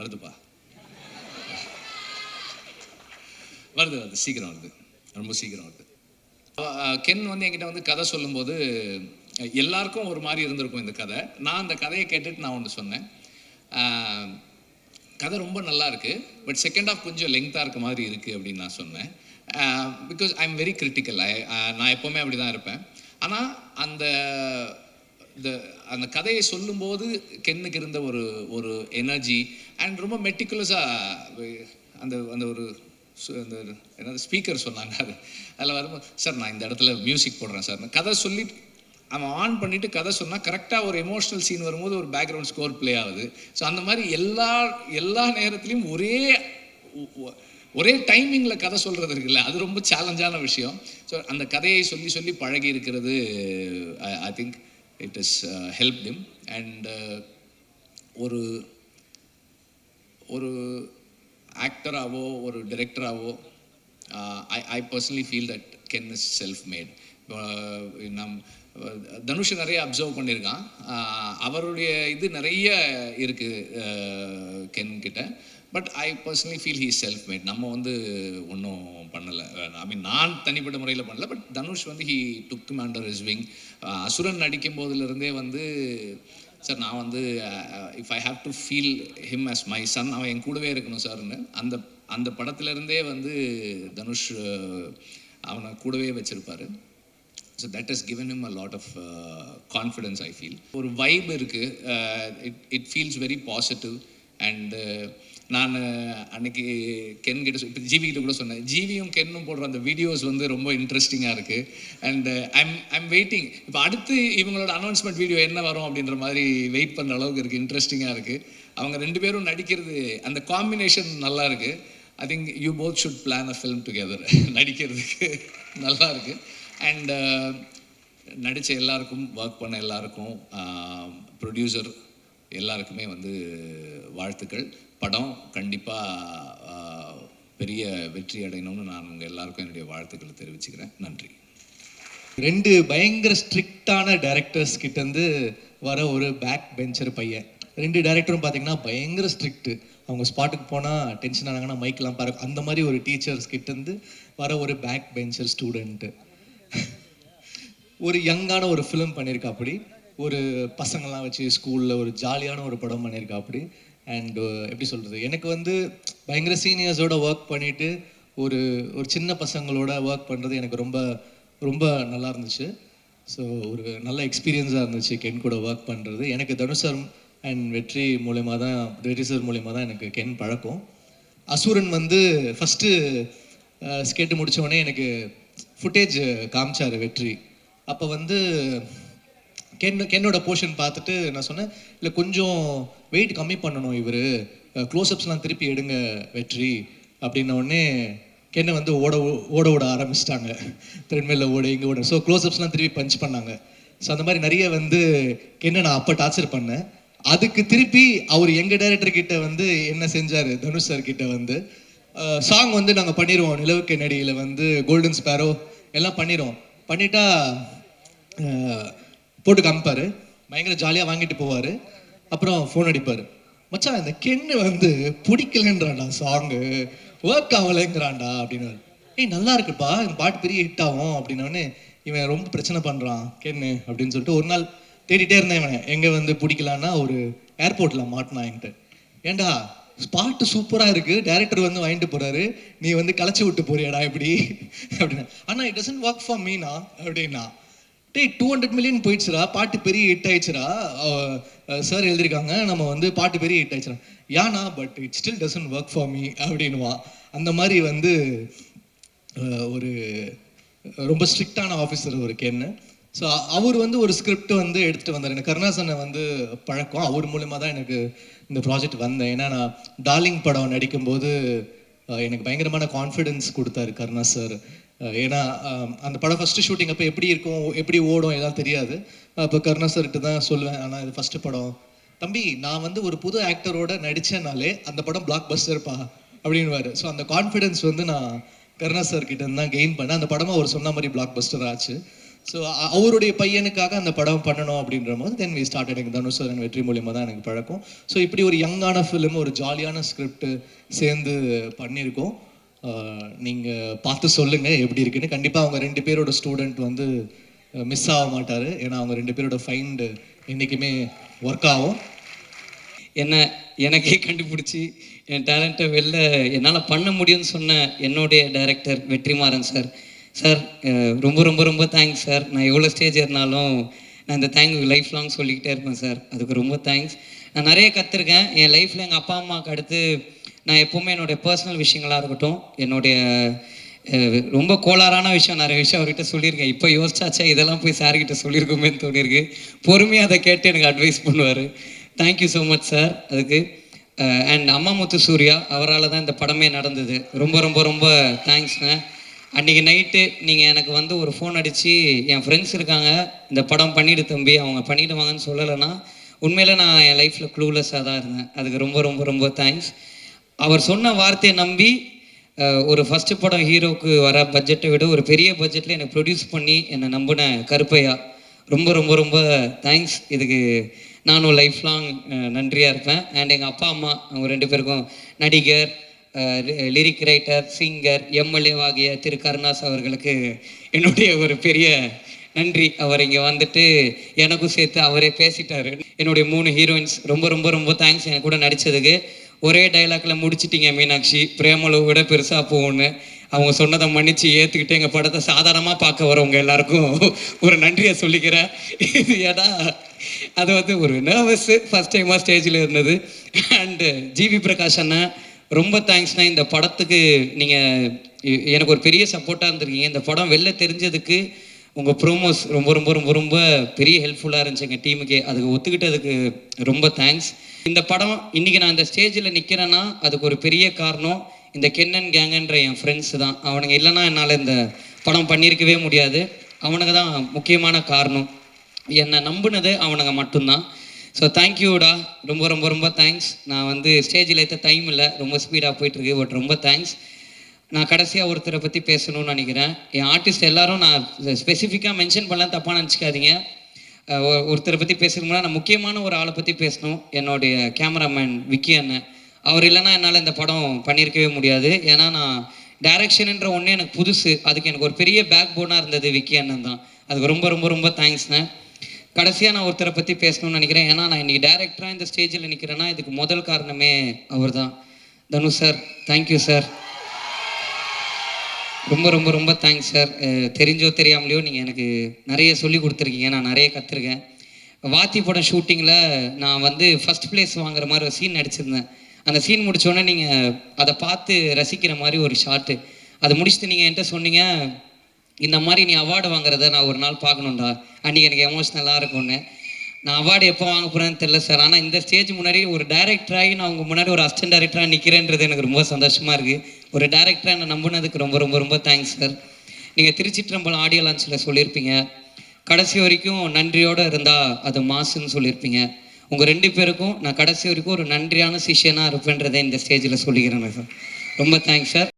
வருதுப்பா, வருது சீக்கிரம் வருது, ரொம்ப சீக்கிரம் வருது. கென் வந்து என்கிட்ட வந்து கதை சொல்லும்போது எல்லாருக்கும் ஒரு மாதிரி இருந்திருக்கும் இந்த கதை. நான் அந்த கதையை கேட்டுட்டு நான் ஒன்று சொன்னேன், கதை ரொம்ப நல்லா இருக்குது, பட் செகண்ட் ஹாஃப் கொஞ்சம் லெங்க்தாக இருக்க மாதிரி இருக்குது அப்படின்னு நான் சொன்னேன். Because I am very critical. நான் எப்போவுமே அப்படி தான் இருப்பேன். ஆனால் அந்த கதையை சொல்லும்போது கென்னுக்கு இருந்த ஒரு எனர்ஜி அண்ட் ரொம்ப மெட்டிகுலஸாக அந்த அந்த ஒரு அந்த என்னது ஸ்பீக்கர் சொன்னாங்க, அதில் வரும்போது சார் நான் இந்த இடத்துல மியூசிக் போடுறேன் சார், கதை சொல்லி அவன் ஆன் பண்ணிவிட்டு கதை சொன்னால் கரெக்டாக ஒரு எமோஷ்னல் சீன் வரும்போது ஒரு பேக்ரவுண்ட் ஸ்கோர் ப்ளே ஆகுது. ஸோ அந்த மாதிரி எல்லா நேரத்துலையும் ஒரே டைமிங்கில் கதை சொல்கிறது இருக்குல்ல, அது ரொம்ப சேலஞ்சான விஷயம். ஸோ அந்த கதையை சொல்லி பழகி இருக்கிறது I think it is help him. And ஒரு ஆக்டராகவோ ஒரு டிரெக்டராகவோ I personally feel that Ken is self made. Dhanush நிறைய அப்சர்வ் பண்ணியிருக்கான், அவருடைய இது நிறைய இருக்குது கென் கிட்ட. But I personally feel he self made. நம்ம வந்து ஒன்றும் பண்ணலை, ஐ மீன் நான் தனிப்பட்ட முறையில் பண்ணலை, பட் தனுஷ் வந்து he took him under his wing. Asuran நடிக்கும் போதுலேருந்தே வந்து சார் நான் வந்து if I have to feel him as my son, அவன் என் கூடவே இருக்கணும் சார்னு அந்த படத்துலேருந்தே வந்து தனுஷ் அவனை கூடவே வச்சுருப்பார். So that has given him a lot of confidence. I feel ஒரு வைப் இருக்குது, it feels very positive. And நான் அன்றைக்கி கென் கிட்ட இப்போ ஜிவி கிட்ட கூட சொன்னேன், ஜிவியும் கென்னும் போடுற அந்த வீடியோஸ் வந்து ரொம்ப இன்ட்ரெஸ்டிங்காக இருக்குது. அண்டு ஐம் வெயிட்டிங், இப்போ அடுத்து இவங்களோட அனௌன்ஸ்மெண்ட் வீடியோ என்ன வரும் அப்படின்ற மாதிரி வெயிட் பண்ணுற அளவுக்கு இருக்குது, இன்ட்ரெஸ்டிங்காக இருக்குது. அவங்க 2 பேரும் நடிக்கிறது அந்த காம்பினேஷன் நல்லா இருக்குது. I think you both should plan a film together. நடிக்கிறதுக்கு நல்லா இருக்குது. அண்ட் நடித்த எல்லாருக்கும், ஒர்க் பண்ண எல்லாருக்கும், ப்ரொடியூசர் எல்லாருக்குமே வந்து வாழ்த்துக்கள். படம் கண்டிப்பாக பெரிய வெற்றி அடையணும்னு நான் உங்கள் எல்லாருக்கும் என்னுடைய வாழ்த்துக்களை தெரிவிச்சுக்கிறேன். நன்றி. 2 பயங்கர ஸ்ட்ரிக்டான டைரக்டர்ஸ் கிட்டேருந்து வர ஒரு பேக் பெஞ்சர் பையன். 2 டைரக்டரும் பார்த்தீங்கன்னா பயங்கர ஸ்ட்ரிக்ட்டு. அவங்க ஸ்பாட்டுக்கு போனால் டென்ஷன் ஆனாங்கன்னா மைக்கெலாம் பாரு, அந்த மாதிரி ஒரு டீச்சர்ஸ் கிட்டேருந்து வர ஒரு பேக் பெஞ்சர் ஸ்டூடெண்ட்டு. ஒரு யங்கான ஒரு ஃபிலிம் பண்ணியிருக்கா, அப்படி ஒரு பசங்கள்லாம் வச்சு ஸ்கூலில் ஒரு ஜாலியான ஒரு படம் பண்ணியிருக்கா அப்படி. அண்டு எப்படி சொல்கிறது, எனக்கு வந்து பயங்கர சீனியர்ஸோட ஒர்க் பண்ணிவிட்டு ஒரு சின்ன பசங்களோட ஒர்க் பண்ணுறது எனக்கு ரொம்ப ரொம்ப நல்லா இருந்துச்சு. ஸோ ஒரு நல்ல எக்ஸ்பீரியன்ஸாக இருந்துச்சு கென் கூட ஒர்க் பண்ணுறது. எனக்கு தனுஷ் சார் அண்ட் வெற்றி சார் மூலயமா தான் எனக்கு கென் பழக்கம். அசுரன் வந்து ஃபஸ்ட்டு ஸ்கெட்டு முடித்தோடனே எனக்கு ஃபுட்டேஜ் காமிச்சார் வெற்றி. அப்போ வந்து கென்னோட போர்ஷன் பார்த்துட்டு நான் சொன்னேன், இல்லை கொஞ்சம் வெயிட் கம்மி பண்ணணும், இவர் க்ளோஸ்அப்ஸ்லாம் திருப்பி எடுங்க வெற்றி அப்படின்ன உடனே கென்னை வந்து ஓட ஆரம்பிச்சிட்டாங்க. த்ரெட்மில்லில் ஓட இங்கே ஓட. ஸோ க்ளோஸ்அப்ஸ்லாம் திருப்பி பஞ்ச் பண்ணாங்க. ஸோ அந்த மாதிரி நிறைய வந்து கென்னை நான் அப்போ டார்ச்சர் பண்ணேன். அதுக்கு திருப்பி அவர் எங்கள் டைரக்டர் கிட்ட வந்து என்ன செஞ்சார், தனுஷ் சார் கிட்ட வந்து சாங் வந்து நாங்கள் பண்ணிடுவோம், நிலவுக்கு நடியில் வந்து கோல்டன் ஸ்பேரோ எல்லாம் பண்ணிட்டா போட்டு காமிப்பார், பயங்கர ஜாலியாக வாங்கிட்டு போவார். அப்புறம் ஃபோன் அடிப்பார், மச்சான் இந்த கென்னு வந்து பிடிக்கலன்றான்டா, சாங்கு ஒர்க் ஆகலைங்கிறான்டா அப்படின்னு. நல்லா இருக்குப்பா, இந்த பாட்டு பெரிய ஹிட் ஆகும் அப்படின்னோடனே இவன் ரொம்ப பிரச்சனை பண்ணுறான் கென்னு அப்படின்னு சொல்லிட்டு ஒரு நாள் தேடிட்டே இருந்தேன். இவன் எங்கே வந்து பிடிக்கலான்னா ஒரு ஏர்போர்ட்டில் மாட்டினான் என்கிட்ட. ஏண்டா ஸ்பாட்டு சூப்பராக இருக்குது, டேரக்டர் வந்து வாங்கிட்டு போகிறாரு, நீ வந்து களைச்சி விட்டு போறியாடா எப்படி அப்படின்னா. ஆனால் it doesn't work for Meena அப்படின்னா. 200 மில்லியன் போயிடுச்சுரா, பாட்டு பெரிய ஹிட் ஆயிடுச்சுரா, சார் எழுதியிருக்காங்க, நம்ம வந்து பாட்டு பெரிய ஹிட் ஆயிடுச்சுரா. ஏன்னா but it still doesn't work for me அப்படின்வா. அந்த மாதிரி வந்து ஒரு ரொம்ப ஸ்ட்ரிக்டான ஆஃபீஸர் ஒரு கென்னு. ஸோ அவர் வந்து ஒரு ஸ்கிரிப்ட் வந்து எடுத்துகிட்டு வந்தார். எனக்கு கருணாசனை வந்து பழக்கம், அவர் மூலமாக தான் எனக்கு இந்த ப்ராஜெக்ட் வந்தேன். ஏன்னா நான் டார்லிங் படம் நடிக்கும்போது எனக்கு பயங்கரமான கான்ஃபிடென்ஸ் கொடுத்தாரு கருணா சார். ஏன்னா அந்த படம் ஃபஸ்ட்டு ஷூட்டிங் அப்போ எப்படி இருக்கும், எப்படி ஓடும் எல்லாம் தெரியாது. அப்போ கருணா சார்கிட்ட தான் சொல்லுவேன், ஆனால் இது ஃபஸ்ட்டு படம் தம்பி, நான் வந்து ஒரு புது ஆக்டரோட நடித்தேனாலே அந்த படம் பிளாக் பஸ்டர்ப்பா அப்படின்வாரு. ஸோ அந்த கான்ஃபிடென்ஸ் வந்து நான் கருணா சார் கிட்ட தான் கெயின் பண்ணேன். அந்த படமாக அவர் சொன்ன மாதிரி பிளாக் பஸ்டர் ஆச்சு. ஸோ அவருடைய பையனுக்காக அந்த படம் பண்ணணும் அப்படின்ற போது தென் வி ஸ்டார்டட். எனக்கு தனுஷ் சார் வெற்றி மூலியமாக தான் எனக்கு பழக்கம். ஸோ இப்படி ஒரு யங்கான ஃபிலிம், ஒரு ஜாலியான ஸ்கிரிப்ட் சேர்ந்து பண்ணியிருக்கோம். நீங்கள் பார்த்து சொல்லுங்கள் எப்படி இருக்குன்னு. கண்டிப்பாக அவங்க 2 பேரோட ஸ்டூடெண்ட் வந்து மிஸ் ஆக மாட்டார். ஏன்னா அவங்க 2 பேரோட ஃபைண்டு என்றைக்குமே ஒர்க் ஆகும். எனக்கே கண்டுபிடிச்சி என் டேலண்ட்டை வெளில என்னால் பண்ண முடியும்னு சொன்ன என்னுடைய டைரக்டர் வெற்றிமாறன் சார். சார் ரொம்ப ரொம்ப ரொம்ப தேங்க்ஸ் சார். நான் எவ்வளோ ஸ்டேஜ் இருந்தாலும் நான் இந்த தேங்க்யூ லைஃப் லாங் சொல்லிக்கிட்டே இருப்பேன் சார். அதுக்கு ரொம்ப தேங்க்ஸ். நான் நிறைய கற்றுருக்கேன் என் லைஃப்பில். எங்கள் அப்பா அம்மாவுக்கு அடுத்து நான் எப்போவுமே என்னுடைய பர்சனல் விஷயங்களாக இருக்கட்டும், என்னுடைய ரொம்ப கோளாறான விஷயம் நிறைய விஷயம் அவர்கிட்ட சொல்லியிருக்கேன். இப்போ யோசிச்சாச்சா இதெல்லாம் போய் சார்கிட்ட சொல்லியிருக்கோமேன்னு தோணியிருக்கு. பொறுமையாக அதை கேட்டு எனக்கு அட்வைஸ் பண்ணுவார். தேங்க்யூ ஸோ மச் சார் அதுக்கு. அண்ட் அம்மா முத்து சூர்யா, அவரால் தான் இந்த படமே நடந்தது. ரொம்ப ரொம்ப ரொம்ப தேங்க்ஸ்ங்க. அன்றைக்கி நைட்டு நீங்கள் எனக்கு வந்து ஒரு ஃபோன் அடித்து என் ஃப்ரெண்ட்ஸ் இருக்காங்க, இந்த படம் பண்ணிவிடு தம்பி, அவங்க பண்ணிவிடுவாங்கன்னு சொல்லலைன்னா உண்மையில் நான் என் லைஃப்பில் க்ளூலெஸ்ஸாக தான் இருந்தேன். அதுக்கு ரொம்ப ரொம்ப ரொம்ப தேங்க்ஸ். அவர் சொன்ன வார்த்தையை நம்பி ஒரு ஃபஸ்ட்டு படம் ஹீரோவுக்கு வர பட்ஜெட்டை விட ஒரு பெரிய பட்ஜெட்டில் என்னை ப்ரொடியூஸ் பண்ணி என்னை நம்பின கருப்பையா, ரொம்ப ரொம்ப ரொம்ப தேங்க்ஸ். இதுக்கு நானும் லைஃப் லாங் நன்றியாக இருப்பேன். அண்ட் எங்கள் அப்பா அம்மா அவங்க 2 பேருக்கும் நடிகர், லிரிக் ரைட்டர், சிங்கர், எம்எல்ஏவாகிய திரு கருணாஸ் அவர்களுக்கு என்னுடைய ஒரு பெரிய நன்றி. அவர் இங்கே வந்துட்டு எனக்கும் சேர்த்து அவரே பேசிட்டார். என்னுடைய 3 ஹீரோயின்ஸ் ரொம்ப ரொம்ப ரொம்ப தேங்க்ஸ் எனக்கு கூட நடித்ததுக்கு. ஒரே டைலாக்ல முடிச்சிட்டிங்க மீனாட்சி, பிரேமளவு விட பெருசாக போகணுன்னு. அவங்க சொன்னதை மன்னிச்சு ஏற்றுக்கிட்டு எங்கள் படத்தை சாதாரணமாக பார்க்க வரவங்க எல்லாருக்கும் ஒரு நன்றியை சொல்லிக்கிறேன். இது ஏன்னா அது வந்து ஒரு நர்வஸ்ஸு ஃபஸ்ட் டைமாக ஸ்டேஜில் இருந்தது. அண்டு ஜிவி பிரகாஷ் அண்ணன் ரொம்ப தேங்க்ஸ்ண்ணா. இந்த படத்துக்கு நீங்கள் எனக்கு ஒரு பெரிய சப்போர்ட்டாக இருந்திருக்கீங்க. இந்த படம் வெளில தெரிஞ்சதுக்கு உங்கள் ப்ரோமோஸ் ரொம்ப ரொம்ப ரொம்ப ரொம்ப பெரிய ஹெல்ப்ஃபுல்லாக இருந்துச்சு எங்கள் டீமுக்கே. அதுக்கு ஒத்துக்கிட்டதுக்கு ரொம்ப தேங்க்ஸ். இந்த படம் இன்றைக்கி நான் இந்த ஸ்டேஜில் நிற்கிறேன்னா அதுக்கு ஒரு பெரிய காரணம் இந்த கென்னன் கேங்குன்ற என் ஃப்ரெண்ட்ஸு தான். அவனுங்க இல்லைன்னா என்னால் இந்த படம் பண்ணியிருக்கவே முடியாது. அவனுங்க தான் முக்கியமான காரணம். என்னை நம்பினது அவனுங்க மட்டும்தான். ஸோ தேங்க்யூடா, ரொம்ப ரொம்ப ரொம்ப தேங்க்ஸ். நான் வந்து ஸ்டேஜில் ஏற்ற டைம் இல்லை, ரொம்ப ஸ்பீடாக போயிட்டுருக்கு. பட் ரொம்ப தேங்க்ஸ். நான் கடைசியாக ஒருத்தரை பற்றி பேசணும்னு நினைக்கிறேன். என் ஆர்டிஸ்ட் எல்லோரும் நான் ஸ்பெசிஃபிக்காக மென்ஷன் பண்ணலாம், தப்பாக நினச்சிக்காதீங்க. ஒருத்தரை பற்றி பேசணும்னா நான் முக்கியமான ஒரு ஆளை பற்றி பேசணும். என்னுடைய கேமராமேன் விக்கி அண்ணன். அவர் இல்லைன்னா என்னால் இந்த படம் பண்ணியிருக்கவே முடியாது. ஏன்னா நான் டைரக்ஷனுன்ற ஒன்றே எனக்கு புதுசு. அதுக்கு எனக்கு ஒரு பெரிய பேக் போனாக இருந்தது விக்கி அண்ணன் தான். அதுக்கு ரொம்ப ரொம்ப ரொம்ப தேங்க்ஸ்ண்ணே. கடைசியாக நான் ஒருத்தரை பற்றி பேசணும்னு நினைக்கிறேன். ஏன்னா நான் இன்றைக்கி டேரக்டராக இந்த ஸ்டேஜில் நிற்கிறேன்னா இதுக்கு முதல் காரணமே அவர் தான். Dhanush sir, thank you sir. ரொம்ப ரொம்ப ரொம்ப தேங்க்ஸ் சார். தெரிஞ்சோ தெரியாமலையோ நீங்கள் எனக்கு நிறைய சொல்லி கொடுத்துருக்கீங்க. நான் நிறைய கற்றுருக்கேன். வாத்தி படம் ஷூட்டிங்கில் நான் வந்து ஃபஸ்ட் ப்ளேஸ் வாங்குற மாதிரி ஒரு சீன் நடிச்சிருந்தேன். அந்த சீன் முடித்தோடனே நீங்கள் அதை பார்த்து ரசிக்கிற மாதிரி ஒரு ஷாட்டு. அதை முடிச்சுட்டு நீங்கள் என்கிட்ட சொன்னீங்க, இந்த மாதிரி நீ அவார்டு வாங்குறத நான் ஒரு நாள் பார்க்கணுண்டா, அன்றைக்கி எனக்கு எமோஷ்னலாக இருக்கும்னு. நான் அவார்டு எப்போ வாங்க போகிறேன்னு தெரில சார். ஆனால் இந்த ஸ்டேஜ் முன்னாடி ஒரு டேரக்டராகி நான் உங்கள் முன்னாடி ஒரு அசிஸ்டன்ட் டேரக்டராக நிற்கிறேன்றது எனக்கு ரொம்ப சந்தோஷமாக இருக்குது. ஒரு டேரக்டராக என்னை நம்பினதுக்கு ரொம்ப ரொம்ப ரொம்ப தேங்க்ஸ் சார். நீங்கள் திருச்சிற்றம்பலம் ஆடியோ லான்ச்சில் சொல்லியிருப்பீங்க, கடைசி வரைக்கும் நன்றியோடு இருந்தால் அது மாசுன்னு சொல்லியிருப்பீங்க. உங்கள் 2 பேருக்கும் நான் கடைசி வரைக்கும் ஒரு நன்றியான சிஷ்யனாக இருப்பேன்றதை இந்த ஸ்டேஜில் சொல்லிக்கிறேன் சார். ரொம்ப தேங்க்ஸ் சார்.